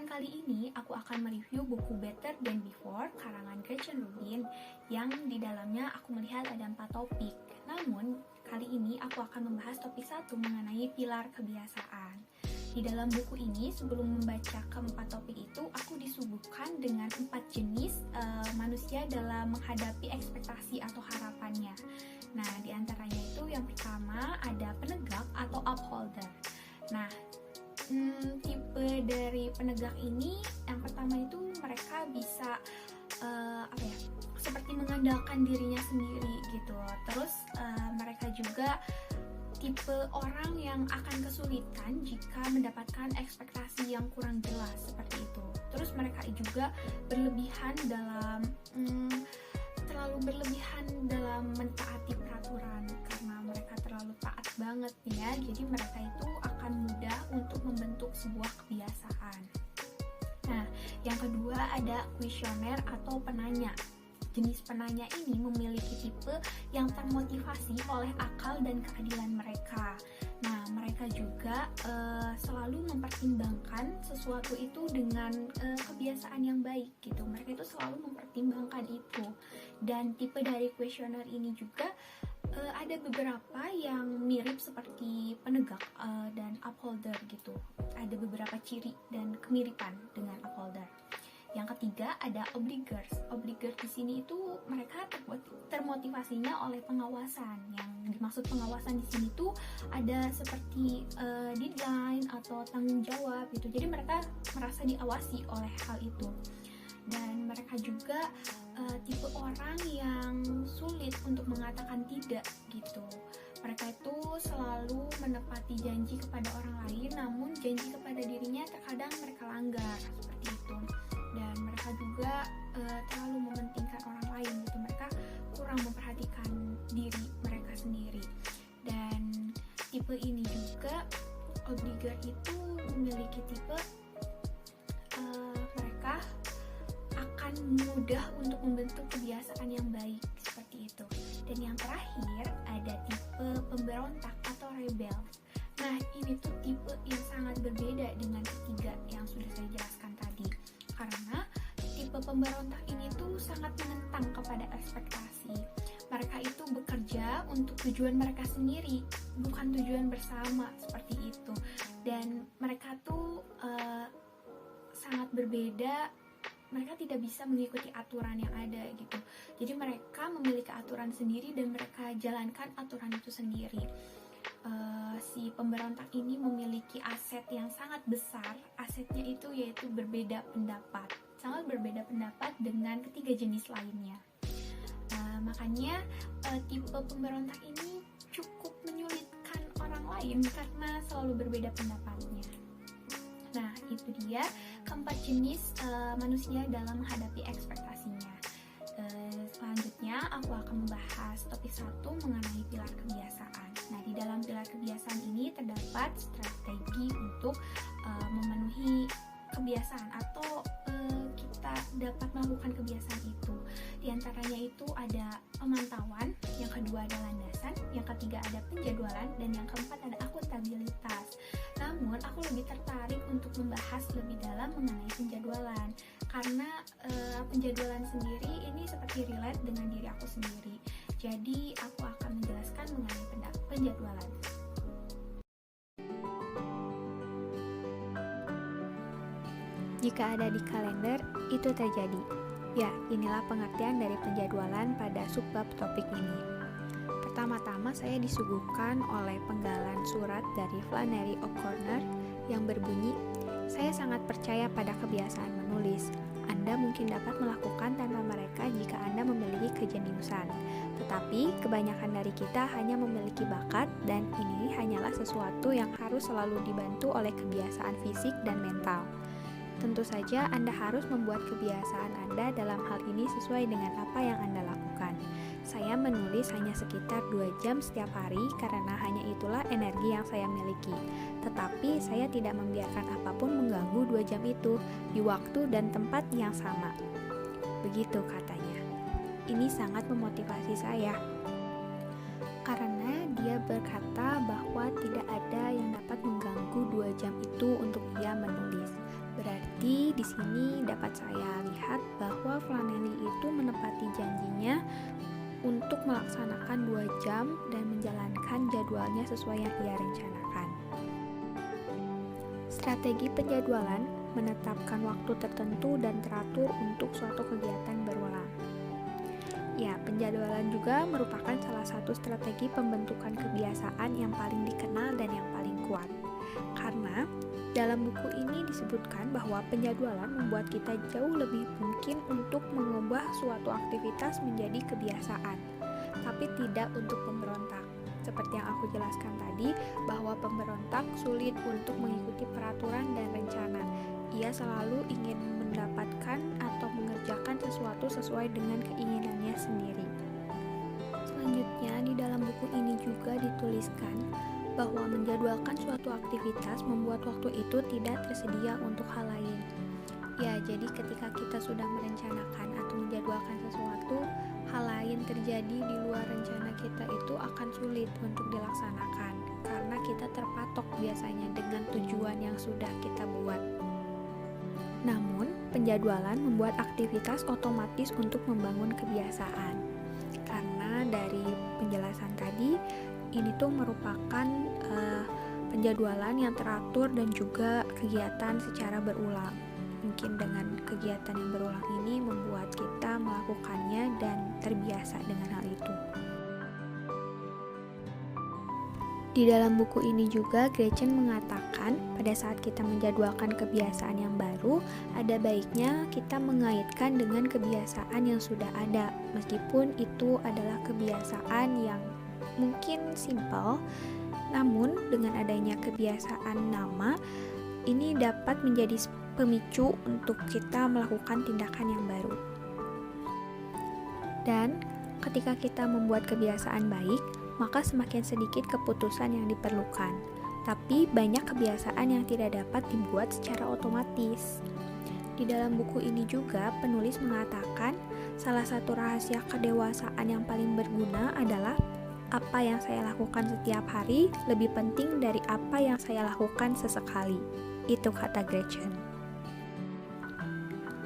kesempatan kali ini aku akan mereview buku Better Than Before karangan Gretchen Rubin yang di dalamnya aku melihat ada 4 topik. Namun kali ini aku akan membahas topik 1 mengenai pilar kebiasaan. Di dalam buku ini sebelum membaca keempat topik itu aku disuguhkan dengan 4 jenis manusia dalam menghadapi ekspektasi atau harapannya. Nah, di antaranya itu yang pertama ada penegak atau upholder. Nah, tipe dari penegak ini yang pertama itu mereka bisa seperti mengandalkan dirinya sendiri gitu. Terus mereka juga tipe orang yang akan kesulitan jika mendapatkan ekspektasi yang kurang jelas seperti itu. Terus mereka juga terlalu berlebihan dalam mentaati peraturan karena mereka terlalu taat banget ya. Jadi mereka itu akan mudah untuk membentuk sebuah kebiasaan. Nah, yang kedua ada kuesioner atau penanya. Jenis penanya ini memiliki tipe yang termotivasi oleh akal dan keadilan mereka. Nah, mereka juga selalu mempertimbangkan sesuatu itu dengan kebiasaan yang baik gitu. Mereka itu selalu mempertimbangkan itu. Dan tipe dari kuesioner ini juga ada beberapa yang mirip seperti penegak dan upholder gitu. Ada beberapa ciri dan kemiripan dengan upholder. Yang ketiga ada obligers. Obligers di sini itu mereka termotivasinya oleh pengawasan. Yang dimaksud pengawasan di sini tuh ada seperti deadline atau tanggung jawab gitu. Jadi mereka merasa diawasi oleh hal itu. Dan mereka juga tipe orang yang sulit untuk mengatakan tidak gitu. Mereka itu selalu menepati janji kepada orang lain, namun janji kepada dirinya terkadang mereka langgar seperti itu. Dan mereka juga terlalu mementingkan orang lain gitu. Mereka kurang memperhatikan diri mereka sendiri. Dan tipe ini juga obliger itu memiliki tipe mereka akan mudah untuk membentuk kebiasaan yang baik seperti itu. Dan yang terakhir ada tipe pemberontak atau rebel. Nah, ini tuh tipe yang sangat berbeda dengan ketiga yang sudah saya jelaskan tadi. Karena tipe pemberontak ini tuh sangat menentang kepada ekspektasi. Mereka itu bekerja untuk tujuan mereka sendiri, bukan tujuan bersama seperti itu. Dan mereka tuh sangat berbeda. Mereka tidak bisa mengikuti aturan yang ada gitu. Jadi mereka memiliki aturan sendiri dan mereka jalankan aturan itu sendiri. Si pemberontak ini memiliki aset yang sangat besar. Asetnya itu yaitu berbeda pendapat. Sangat berbeda pendapat dengan ketiga jenis lainnya. Makanya tipe pemberontak ini cukup menyulitkan orang lain karena selalu berbeda pendapatnya. Nah, itu dia keempat jenis manusia dalam menghadapi ekspektasinya. Selanjutnya aku akan membahas topik 1 mengenai pilar kebiasaan. Nah, di dalam pilar kebiasaan ini terdapat strategi untuk memenuhi kebiasaan atau kita dapat melakukan kebiasaan itu. Di antaranya itu ada pemantauan, yang kedua ada landasan, yang ketiga ada penjadwalan, dan yang keempat ada akuntabilitas. Namun aku lebih tertarik untuk membahas lebih dalam mengenai penjadwalan karena penjadwalan sendiri ini seperti relate dengan diri aku sendiri. Jadi aku akan menjelaskan mengenai penjadwalan. Jika ada di kalender, itu terjadi. Ya, inilah pengertian dari penjadwalan pada subbab topik ini. Pertama-tama saya disuguhkan oleh penggalan surat dari Flannery O'Connor yang berbunyi, "Saya sangat percaya pada kebiasaan menulis. Anda mungkin dapat melakukan tanpa mereka jika Anda memiliki kejeniusan. Tetapi kebanyakan dari kita hanya memiliki bakat dan ini hanyalah sesuatu yang harus selalu dibantu oleh kebiasaan fisik dan mental. Tentu saja Anda harus membuat kebiasaan Anda dalam hal ini sesuai dengan apa yang Anda lakukan. Saya menulis hanya sekitar 2 jam setiap hari karena hanya itulah energi yang saya miliki. Tetapi saya tidak membiarkan apapun mengganggu 2 jam itu di waktu dan tempat yang sama." Begitu katanya. Ini sangat memotivasi saya. Karena dia berkata bahwa tidak ada yang dapat mengganggu 2 jam itu untuk ia menulis. Berarti sini dapat saya lihat bahwa Flannery itu menepati janjinya untuk melaksanakan 2 jam dan menjalankan jadwalnya sesuai yang ia rencanakan. Strategi penjadwalan menetapkan waktu tertentu dan teratur untuk suatu kegiatan berulang. Ya, penjadwalan juga merupakan salah satu strategi pembentukan kebiasaan yang paling dikenal dan yang paling kuat. Karena dalam buku ini disebutkan bahwa penjadwalan membuat kita jauh lebih mungkin untuk mengubah suatu aktivitas menjadi kebiasaan, tapi tidak untuk pemberontak. Seperti yang aku jelaskan tadi, bahwa pemberontak sulit untuk mengikuti peraturan dan rencana. Ia selalu ingin mendapatkan atau mengerjakan sesuatu sesuai dengan keinginannya sendiri. Selanjutnya, di dalam buku ini juga dituliskan bahwa menjadwalkan suatu aktivitas membuat waktu itu tidak tersedia untuk hal lain. Ya, jadi ketika kita sudah merencanakan atau menjadwalkan sesuatu, hal lain terjadi di luar rencana kita itu akan sulit untuk dilaksanakan karena kita terpatok biasanya dengan tujuan yang sudah kita buat. Namun, penjadwalan membuat aktivitas otomatis untuk membangun kebiasaan. Karena dari penjelasan tadi, ini tuh merupakan penjadwalan yang teratur dan juga kegiatan secara berulang. Mungkin dengan kegiatan yang berulang ini membuat kita melakukannya dan terbiasa dengan hal itu. Di dalam buku ini juga Gretchen mengatakan pada saat kita menjadwalkan kebiasaan yang baru, ada baiknya kita mengaitkan dengan kebiasaan yang sudah ada, meskipun itu adalah kebiasaan yang mungkin simpel, namun dengan adanya kebiasaan nama, ini dapat menjadi pemicu untuk kita melakukan tindakan yang baru. Dan ketika kita membuat kebiasaan baik, maka semakin sedikit keputusan yang diperlukan. Tapi banyak kebiasaan yang tidak dapat dibuat secara otomatis. Di dalam buku ini juga penulis mengatakan salah satu rahasia kedewasaan yang paling berguna adalah apa yang saya lakukan setiap hari lebih penting dari apa yang saya lakukan sesekali. Itu kata Gretchen.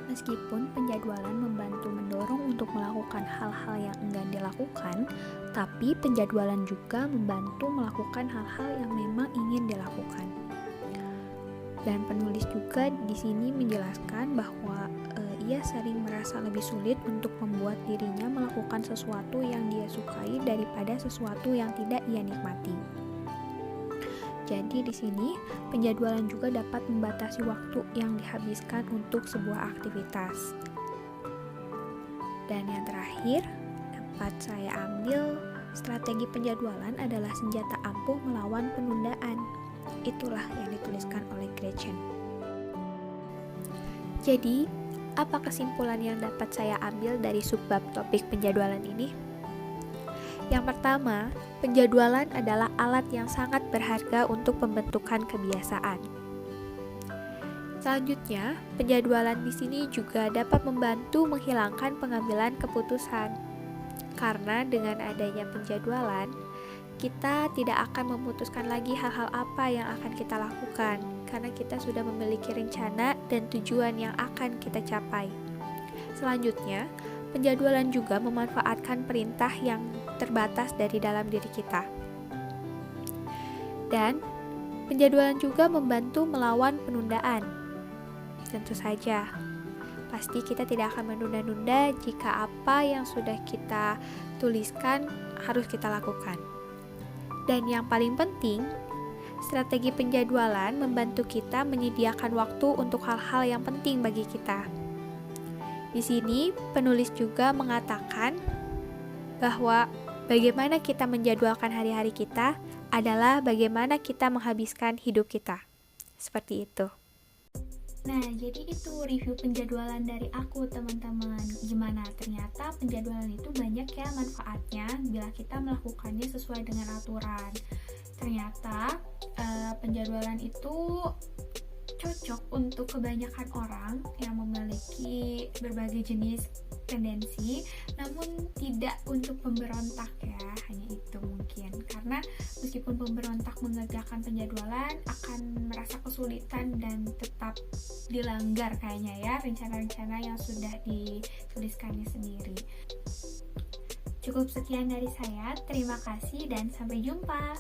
Meskipun penjadwalan membantu mendorong untuk melakukan hal-hal yang enggan dilakukan, tapi penjadwalan juga membantu melakukan hal-hal yang memang ingin dilakukan. Dan penulis juga di sini menjelaskan bahwa ia sering merasa lebih sulit untuk membuat dirinya melakukan sesuatu yang dia sukai daripada sesuatu yang tidak ia nikmati. Jadi di sini penjadwalan juga dapat membatasi waktu yang dihabiskan untuk sebuah aktivitas. Dan yang terakhir, dapat saya ambil strategi penjadwalan adalah senjata ampuh melawan penundaan. Itulah yang dituliskan oleh Gretchen. Jadi, apa kesimpulan yang dapat saya ambil dari subbab topik penjadwalan ini? Yang pertama, penjadwalan adalah alat yang sangat berharga untuk pembentukan kebiasaan. Selanjutnya, penjadwalan di sini juga dapat membantu menghilangkan pengambilan keputusan. Karena dengan adanya penjadwalan, kita tidak akan memutuskan lagi hal-hal apa yang akan kita lakukan, karena kita sudah memiliki rencana dan tujuan yang akan kita capai. Selanjutnya, penjadwalan juga memanfaatkan perintah yang terbatas dari dalam diri kita. Dan penjadwalan juga membantu melawan penundaan. Tentu saja, pasti kita tidak akan menunda-nunda jika apa yang sudah kita tuliskan harus kita lakukan. Dan yang paling penting, strategi penjadwalan membantu kita menyediakan waktu untuk hal-hal yang penting bagi kita. Di sini, penulis juga mengatakan bahwa bagaimana kita menjadwalkan hari-hari kita adalah bagaimana kita menghabiskan hidup kita. Seperti itu. Nah, jadi itu review penjadwalan dari aku, teman-teman. Gimana? Ternyata penjadwalan itu banyak ya manfaatnya bila kita melakukannya sesuai dengan aturan. Ternyata penjadwalan itu cocok untuk kebanyakan orang yang memiliki berbagai jenis tendensi, namun tidak untuk pemberontak ya, hanya itu mungkin. Karena meskipun pemberontak mengerjakan penjadwalan akan merasa kesulitan dan tetap dilanggar kayaknya ya rencana-rencana yang sudah dituliskannya sendiri. Cukup sekian dari saya, terima kasih dan sampai jumpa.